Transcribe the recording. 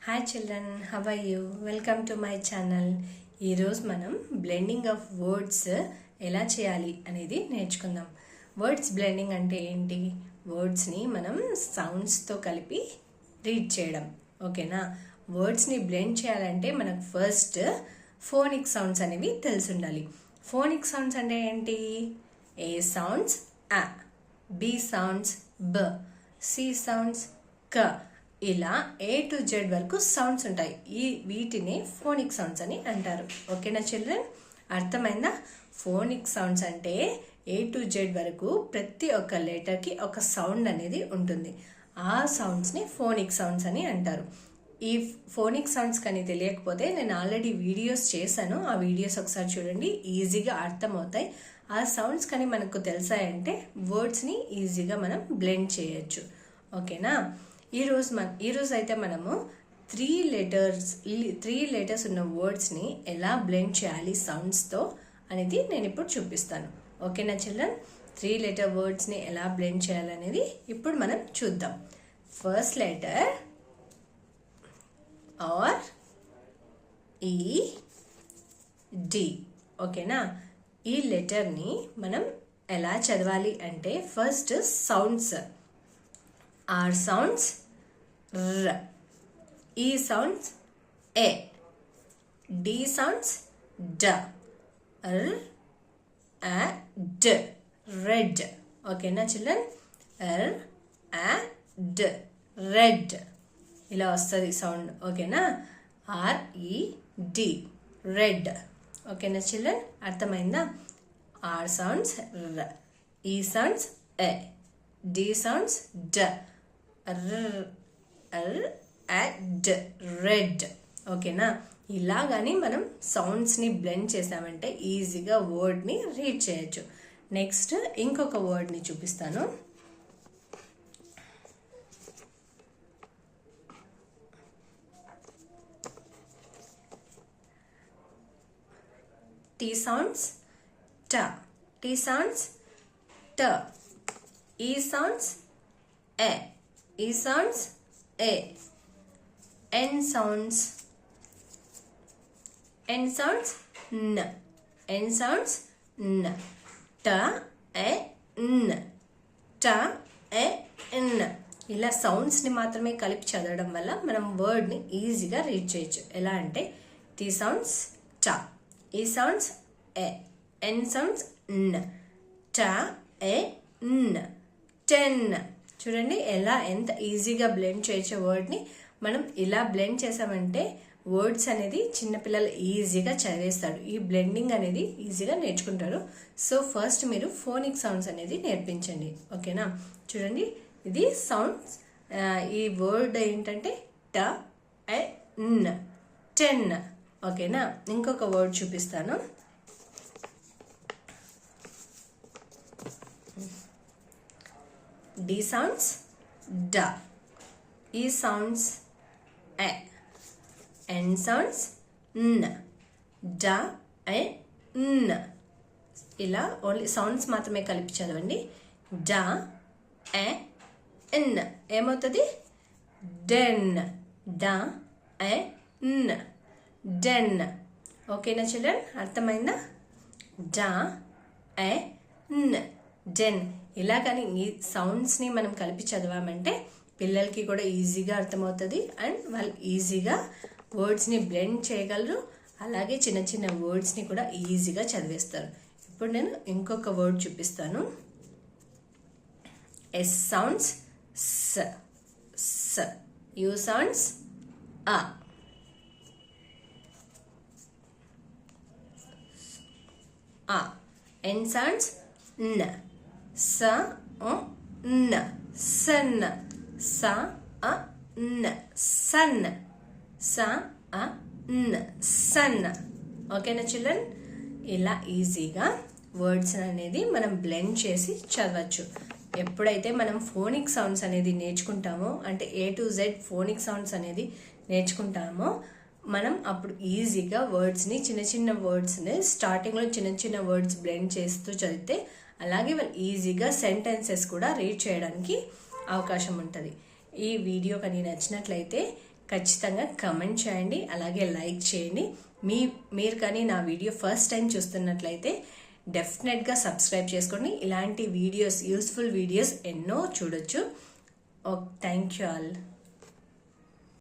Hi children, how are you? Welcome to my channel. ఈరోజు మనం blending of words ఎలా చేయాలి అనేది నేర్చుకుందాం. వర్డ్స్ బ్లెండింగ్ అంటే ఏంటి? వర్డ్స్ని మనం సౌండ్స్తో కలిపి రీడ్ చేయడం. ఓకేనా? వర్డ్స్ని బ్లెండ్ చేయాలంటే మనకు ఫస్ట్ ఫోనిక్ సౌండ్స్ అనేవి తెలిసి ఉండాలి. ఫోనిక్ సౌండ్స్ అంటే ఏంటి? ఏ సౌండ్స్ అ, బి సౌండ్స్ బ, సి సౌండ్స్ క, ఇలా ఏ టు జెడ్ వరకు సౌండ్స్ ఉంటాయి. వీటిని ఫోనిక్ సౌండ్స్ అని అంటారు. ఓకేనా చిల్డ్రన్? అర్థమైందా? ఫోనిక్ సౌండ్స్ అంటే ఏ టు జెడ్ వరకు ప్రతి ఒక్క లెటర్కి ఒక సౌండ్ అనేది ఉంటుంది. ఆ సౌండ్స్ని ఫోనిక్ సౌండ్స్ అని అంటారు. ఈ ఫోనిక్ సౌండ్స్ కానీ తెలియకపోతే నేను ఆల్రెడీ వీడియోస్ చేశాను. ఆ వీడియోస్ ఒకసారి చూడండి, ఈజీగా అర్థమవుతాయి. ఆ సౌండ్స్ కానీ మనకు తెలిసాయంటే వర్డ్స్ని ఈజీగా మనం బ్లెండ్ చేయొచ్చు. ఓకేనా? ఈరోజు అయితే మనము త్రీ లెటర్స్ ఉన్న వర్డ్స్ని ఎలా బ్లెండ్ చేయాలి సౌండ్స్తో అనేది నేను ఇప్పుడు చూపిస్తాను. ఓకేనా చిల్డ్రన్? 3 లెటర్ వర్డ్స్ని ఎలా బ్లెండ్ చేయాలనేది ఇప్పుడు మనం చూద్దాం. ఫస్ట్ లెటర్ ఆర్ ఈ డి. ఓకేనా? ఈ లెటర్ని మనం ఎలా చదవాలి అంటే ఫస్ట్ సౌండ్స్. ఆర్ సౌండ్స్ ర, ఈ సౌండ్స్ ఏ, డి సౌండ్స్ డ, ర్ ఆ డ్, రెడ్. ఓకేనా చిల్డ్రన్? ర్ ఆ డ్, రెడ్ ఇలా వస్తుంది సౌండ్. ఓకేనా? ఆర్ ఈ డి, రెడ్. ఓకేనా చిల్డ్రన్? అర్థమైందా? ఆర్ సౌండ్స్ ర, ఈ సౌండ్స్ ఏ, డి సౌండ్స్ డ, రెడ్. ఓకేనా? ఇలా కానీ మనం సౌండ్స్ని బ్లెండ్ చేసామంటే ఈజీగా వర్డ్ని రీడ్ చేయొచ్చు. నెక్స్ట్ ఇంకొక వర్డ్ని చూపిస్తాను. టీ సౌండ్స్ ట, టీ సౌండ్స్ ట, ఈ సౌండ్స్ ఏ, ఈ సౌండ్స్ ఏ, ఎన్ సౌండ్స్ న, ఎన్ సౌండ్స్ న, ట ఏ న్, ట ఏ న్. ఇలా సౌండ్స్ని మాత్రమే కలిపి చదవడం వల్ల మనం వర్డ్ని ఈజీగా రీడ్ చేయొచ్చు. ఎలా అంటే టీ సౌండ్స్ ట, ఈ సౌండ్స్ ఏ, ఎన్ సౌండ్స్ న, ట ఏ న్, టెన్. చూడండి ఎంత ఈజీగా బ్లెండ్ చేయొచ్చే వర్డ్ని. మనం ఇలా బ్లెండ్ చేసామంటే వర్డ్స్ అనేది చిన్నపిల్లలు ఈజీగా చదివేస్తాడు. ఈ బ్లెండింగ్ అనేది ఈజీగా నేర్చుకుంటారు. సో ఫస్ట్ మీరు ఫోనిక్ సౌండ్స్ అనేది నేర్పించండి. ఓకేనా? చూడండి, ఇది సౌండ్స్. ఈ వర్డ్ ఏంటంటే ట ఎ న్, టెన్. ఓకేనా? ఇంకొక వర్డ్ చూపిస్తాను. డి సౌండ్స్ డ, ఈ సౌండ్స్ ఎ, ఎన్ సౌండ్స్ న్, డ ఎ న్. ఇలా ఓన్లీ సౌండ్స్ మాత్రమే కలిపి చదవండి. డ ఎ ఎన్ ఏమవుతుంది? డెన్. డ ఎ న్, డెన్. ఓకేనా చిల్డ్రన్? అర్థమైందా? డ ఎ న్, డెన్. ఇలా కానీ ఈ సౌండ్స్ని మనం కలిపి చదివామంటే పిల్లలకి కూడా ఈజీగా అర్థమవుతుంది అండ్ వాళ్ళు ఈజీగా వర్డ్స్ని బ్లెండ్ చేయగలరు. అలాగే చిన్న చిన్న వర్డ్స్ని కూడా ఈజీగా చదివేస్తారు. ఇప్పుడు నేను ఇంకొక వర్డ్ చూపిస్తాను. ఎస్ సౌండ్స్ స, స, యూ సౌండ్స్ అ, ఆ, ఎన్ సౌండ్స్ న, స న, సన్, స అ న, సన్, స అ న, సన్. ఓకేనా చిల్డ్రన్? ఇలా ఈజీగా వర్డ్స్ అనేది మనం బ్లెండ్ చేసి చదవచ్చు. ఎప్పుడైతే మనం ఫోనిక్ సౌండ్స్ అనేది నేర్చుకుంటామో, అంటే A to Z phonic sounds అనేది నేర్చుకుంటామో, మనం అప్పుడు ఈజీగా వర్డ్స్ని చిన్న చిన్న వర్డ్స్ని స్టార్టింగ్లో చిన్న చిన్న వర్డ్స్ బ్లెండ్ చేస్తూ చదివితే అలాగే వాళ్ళు ఈజీగా సెంటెన్సెస్ కూడా రీడ్ చేయడానికి అవకాశం ఉంటుంది. ఈ వీడియో కానీ నచ్చినట్లయితే ఖచ్చితంగా కమెంట్ చేయండి, అలాగే లైక్ చేయండి. మీరు కానీ నా వీడియో ఫస్ట్ టైం చూస్తున్నట్లయితే డెఫినెట్గా సబ్స్క్రైబ్ చేసుకోండి. ఇలాంటి వీడియోస్, యూస్ఫుల్ వీడియోస్ ఎన్నో చూడొచ్చు. Thank you all.